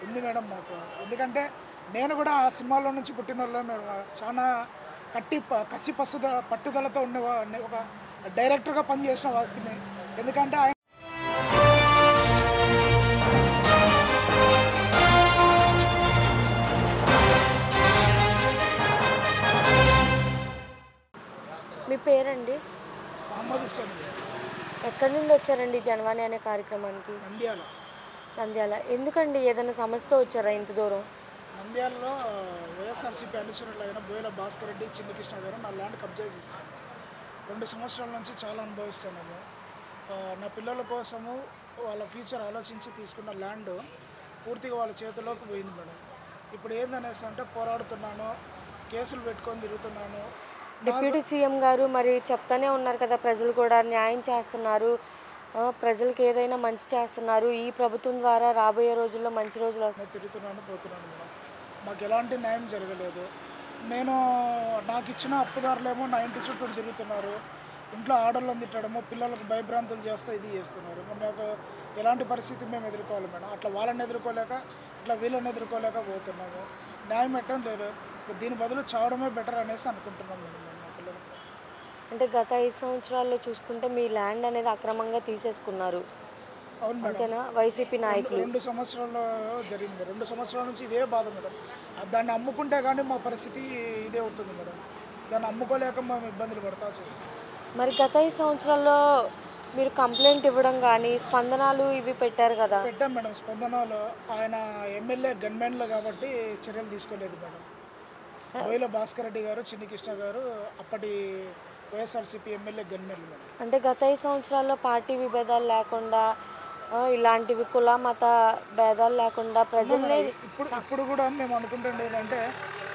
ఉంది మేడం మాకు. ఎందుకంటే నేను కూడా ఆ సినిమాలో నుంచి పుట్టినోళ్ళమే మేడం. చాలా కసి పట్టుదలతో ఒక డైరెక్టర్‌గా పనిచేసిన వ్యక్తిని. ఎందుకంటే ఆయన మీ పేరండి? మహమ్మద్ హుస్సేన్ ఎక్కడి నుండి వచ్చారండి జనవాణి అనే కార్యక్రమానికి? నంద్యాల. నంద్యాల. ఎందుకండి ఏదైనా సమస్యతో వచ్చారా ఇంత దూరం? నంద్యాలలో వైఎస్ఆర్సీపీ అనుచరులైన బోయల భాస్కర్ రెడ్డి, చిన్ని కృష్ణ గారు నా ల్యాండ్ కబ్జా చేశారు. 2 సంవత్సరాల నుంచి చాలా అనుభవిస్తున్నాము. నా పిల్లల కోసము వాళ్ళ ఫ్యూచర్ ఆలోచించి తీసుకున్న ల్యాండ్ పూర్తిగా వాళ్ళ చేతిలోకి పోయింది మేడం. ఇప్పుడు ఏందనేసి అంటే పోరాడుతున్నాను, కేసులు పెట్టుకొని తిరుగుతున్నాను. డిప్యూటీ సీఎం గారు మరి చెప్తానే ఉన్నారు కదా, ప్రజలు కూడా న్యాయం చేస్తున్నారు, ప్రజలకు ఏదైనా మంచి చేస్తున్నారు, ఈ ప్రభుత్వం ద్వారా రాబోయే రోజుల్లో మంచి రోజులు వస్తాయి. తిరుగుతున్నాను, పోతున్నాను మేడం. మాకు ఎలాంటి న్యాయం జరగలేదు. నాకు ఇచ్చిన అప్పుదారులేమో నా ఇంటి చుట్టూ తిరుగుతున్నారు. ఇంట్లో ఆడోళ్ళని తిట్టడము, పిల్లలకు భయభ్రాంతులు చేస్తే ఇది చేస్తున్నారు. మాకు ఎలాంటి పరిస్థితి మేము ఎదుర్కోవాలి మేడం. అట్లా వాళ్ళని ఎదుర్కోలేక ఇట్లా వీళ్ళని ఎదుర్కోలేక పోతున్నాము. న్యాయం పెట్టడం లేదు. దీని బదులు చావడమే బెటర్ అనేసి అనుకుంటున్నాం మేడం మా పిల్లలతో. అంటే గత 5 సంవత్సరాల్లో చూసుకుంటే మీ ల్యాండ్ అనేది అక్రమంగా తీసేసుకున్నారు. అవును మేడం. అంతేనా? వైసీపీ నాయకులు 2 సంవత్సరాల్లో జరిగింది. 2 సంవత్సరాల నుంచి ఇదే బాధ మేడం. దాన్ని అమ్ముకుంటే కానీ మా పరిస్థితి ఇదే అవుతుంది మేడం. దాన్ని అమ్ముకోలేక మేము ఇబ్బందులు పడతా చేస్తాం. మరి గత 5 సంవత్సరాల్లో మీరు కంప్లైంట్ ఇవ్వడం కానీ స్పందనలు ఇవి పెట్టారు కదా? పెట్టాం మేడం. స్పందనలో ఆయన ఎమ్మెల్యే గన్మెన్లు కాబట్టి చర్యలు తీసుకోలేదు మేడం. బోయల భాస్కర్ రెడ్డి గారు, చిన్ని కృష్ణ గారు అప్పటి వైఎస్ఆర్సీపీ ఎమ్మెల్యే గన్మెన్లు మేడం. అంటే గత 5 సంవత్సరాల్లో పార్టీ విభేదాలు లేకుండా, ఇలాంటివి కుల మత భేదాలు లేకుండా ప్రజల్ని ఇప్పుడు కూడా మేము అనుకుంటుండే ఏంటంటే,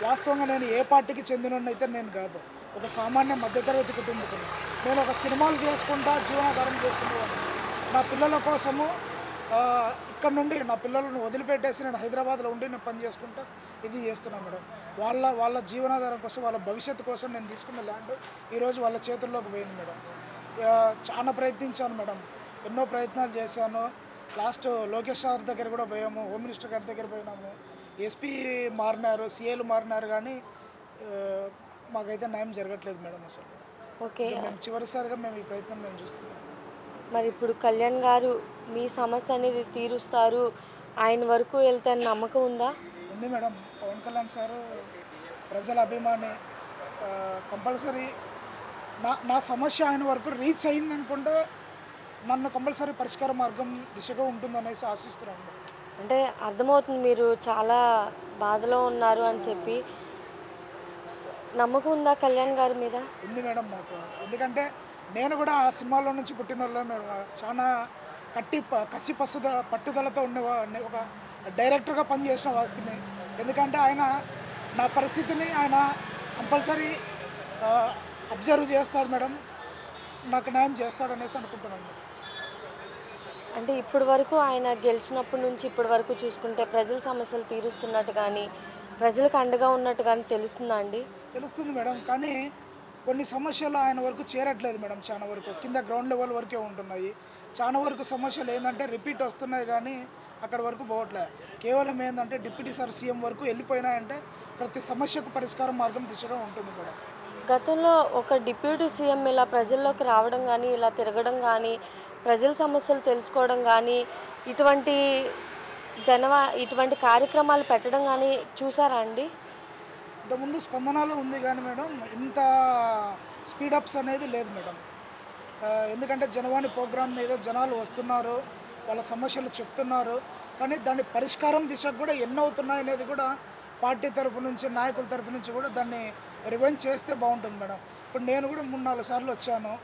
వాస్తవంగా నేను ఏ పార్టీకి చెందినైతే నేను కాదు, ఒక సామాన్య మధ్యతరగతి కుటుంబకుని. నేను ఒక సినిమాలు చేసుకుంటా జీవనాధారం చేసుకునేవాడిని. నా పిల్లల కోసము ఇక్కడ నుండి నా పిల్లలను వదిలిపెట్టేసి నేను హైదరాబాద్లో ఉండి నేను పని చేసుకుంటా ఇది చేస్తున్నాను మేడం. వాళ్ళ జీవనాధారం కోసం, వాళ్ళ భవిష్యత్తు కోసం నేను తీసుకున్న ల్యాండ్ ఈరోజు వాళ్ళ చేతుల్లోకి పోయింది మేడం. చాలా ప్రయత్నించాను మేడం, ఎన్నో ప్రయత్నాలు చేశాను. లాస్ట్ లోకేష్ సార్ దగ్గర కూడా పోయాము, హోమ్ మినిస్టర్ గారి దగ్గర పోయినాము, ఎస్పీ మారినారు, సిఏలు మారినారు, కానీ మాకైతే న్యాయం జరగట్లేదు మేడం అసలు. ఓకే, మేము చివరిసారిగా మేము ఈ ప్రయత్నం మేము చూస్తున్నాం. మరి ఇప్పుడు కళ్యాణ్ గారు మీ సమస్య అనేది తీరుస్తారు, ఆయన వరకు వెళ్తే నమ్మకం ఉందా? ఉంది మేడం. పవన్ కళ్యాణ్ సారు ప్రజల అభిమాని. కంపల్సరీ నా సమస్య ఆయన వరకు రీచ్ అయింది అనుకుంటే నన్ను కంపల్సరీ పరిష్కార మార్గం దిశగా ఉంటుందనేసి ఆశిస్తున్నాను. అంటే అర్థమవుతుంది మీరు చాలా బాధలో ఉన్నారు అని చెప్పి. నమ్మకం ఉందా కళ్యాణ్ గారి మీద? ఉంది మేడం మాకు. ఎందుకంటే నేను కూడా ఆ సినిమాలో నుంచి పుట్టినోళ్ళమే మేడం. చాలా కసి పట్టుదలతో ఒక డైరెక్టర్గా పనిచేసిన వ్యక్తిని. ఎందుకంటే ఆయన నా పరిస్థితిని ఆయన కంపల్సరీ అబ్జర్వ్ చేస్తాడు మేడం, నాకు న్యాయం చేస్తాడనేసి అనుకుంటున్నాను. అంటే ఇప్పటి వరకు ఆయన గెలిచినప్పటి నుంచి ఇప్పటి వరకు చూసుకుంటే ప్రజల సమస్యలు తీరుస్తున్నట్టు కానీ, ప్రజలకు అండగా ఉన్నట్టు కానీ తెలుస్తుందా అండి? తెలుస్తుంది మేడం, కానీ కొన్ని సమస్యలు ఆయన వరకు చేరట్లేదు మేడం. చాలా వరకు కింద గ్రౌండ్ లెవెల్ వరకే ఉంటున్నాయి. చాలా వరకు సమస్యలు ఏంటంటే రిపీట్ వస్తున్నాయి, కానీ అక్కడ వరకు పోవట్లేదు. కేవలం ఏంటంటే డిప్యూటీ సార్ సీఎం వరకు వెళ్ళిపోయినాయంటే ప్రతి సమస్యకు పరిష్కారం మార్గం దిశగా ఉంటుంది మేడం. గతంలో ఒక డిప్యూటీ సీఎం ఇలా ప్రజల్లోకి రావడం కానీ, ఇలా తిరగడం కానీ, ప్రజల సమస్యలు తెలుసుకోవడం కానీ, ఇటువంటి కార్యక్రమాలు పెట్టడం కానీ చూసారా అండి? ఇంతకుముందు స్పందనలో ఉంది కానీ మేడం, ఇంత స్పీడప్స్ అనేది లేదు మేడం. ఎందుకంటే జనవాణి ప్రోగ్రాం మీద జనాలు వస్తున్నారు, వాళ్ళ సమస్యలు చెప్తున్నారు, కానీ దాని పరిష్కారం దిశకు కూడా ఎన్ని అవుతున్నాయి అనేది కూడా పార్టీ తరఫు నుంచి, నాయకుల తరఫు నుంచి కూడా దాన్ని రివైండ్ చేస్తే బాగుంటుంది మేడం. ఇప్పుడు నేను కూడా 3-4 సార్లు వచ్చాను.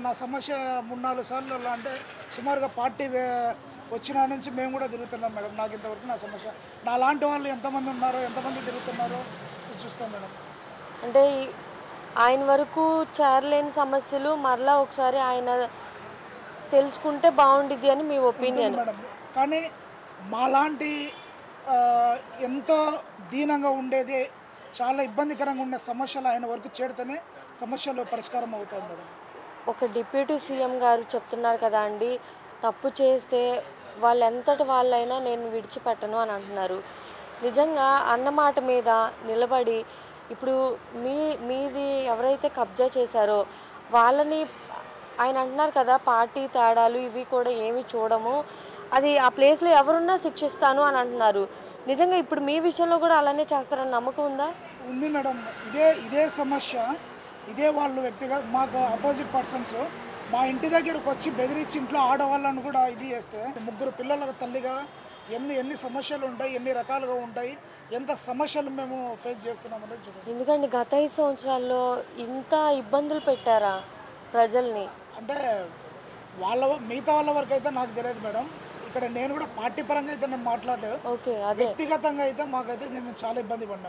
నా సమస్య 3-4 సార్లు అంటే సుమారుగా పార్టీ వచ్చిన నుంచి మేము కూడా తిరుగుతున్నాం మేడం. నాకు ఇంతవరకు నా సమస్య, నా లాంటి వాళ్ళు ఎంతమంది ఉన్నారో, ఎంతమంది తిరుగుతున్నారో చూస్తాం మేడం. అంటే ఆయన వరకు చేరలేని సమస్యలు మరలా ఒకసారి ఆయన తెలుసుకుంటే బాగుండిద్ది అని మీ ఒపీనియన్ మేడం. కానీ మాలాంటి ఎంతో దీనంగా ఉండేది, చాలా ఇబ్బందికరంగా ఉండే సమస్యలు ఆయన వరకు చేరితేనే సమస్యలు పరిష్కారం అవుతాయి మేడం. ఒక డిప్యూటీ సీఎం గారు చెప్తున్నారు కదా అండి, తప్పు చేస్తే వాళ్ళెంతటి వాళ్ళైనా నేను విడిచిపెట్టను అని అంటున్నారు. నిజంగా అన్నమాట మీద నిలబడి ఇప్పుడు మీది ఎవరైతే కబ్జా చేశారో వాళ్ళని ఆయన అంటున్నారు కదా, పార్టీ తేడాలు ఇవి కూడా ఏమి చూడము, అది ఆ ప్లేస్లో ఎవరున్నా శిక్షిస్తాను అని అంటున్నారు. నిజంగా ఇప్పుడు మీ విషయంలో కూడా అలానే చేస్తారని నమ్మకం ఉందా? ఉంది మేడం. ఇదే సమస్య, ఇదే వాళ్ళు వ్యక్తిగా మాకు అపోజిట్ పర్సన్స్ మా ఇంటి దగ్గరకు వచ్చి బెదిరించి ఇంట్లో ఆడవాళ్ళను కూడా ఇది చేస్తే, 3 పిల్లలకు తల్లిగా ఎన్ని సమస్యలు ఉంటాయి, ఎన్ని రకాలుగా ఉంటాయి, ఎంత సమస్యలు మేము ఫేస్ చేస్తున్నామనేది చూడండి. ఎందుకంటే గత 5 సంవత్సరాల్లో ఇంత ఇబ్బందులు పెట్టారా ప్రజల్ని? అంటే మిగతా వాళ్ళ వరకు అయితే నాకు తెలియదు మేడం. ఇక్కడ నేను కూడా పార్టీ పరంగా అయితే నేను మాట్లాడలేదు. ఓకే, అదే వ్యక్తిగతంగా అయితే మాకైతే మేము చాలా ఇబ్బంది పడ్డాము.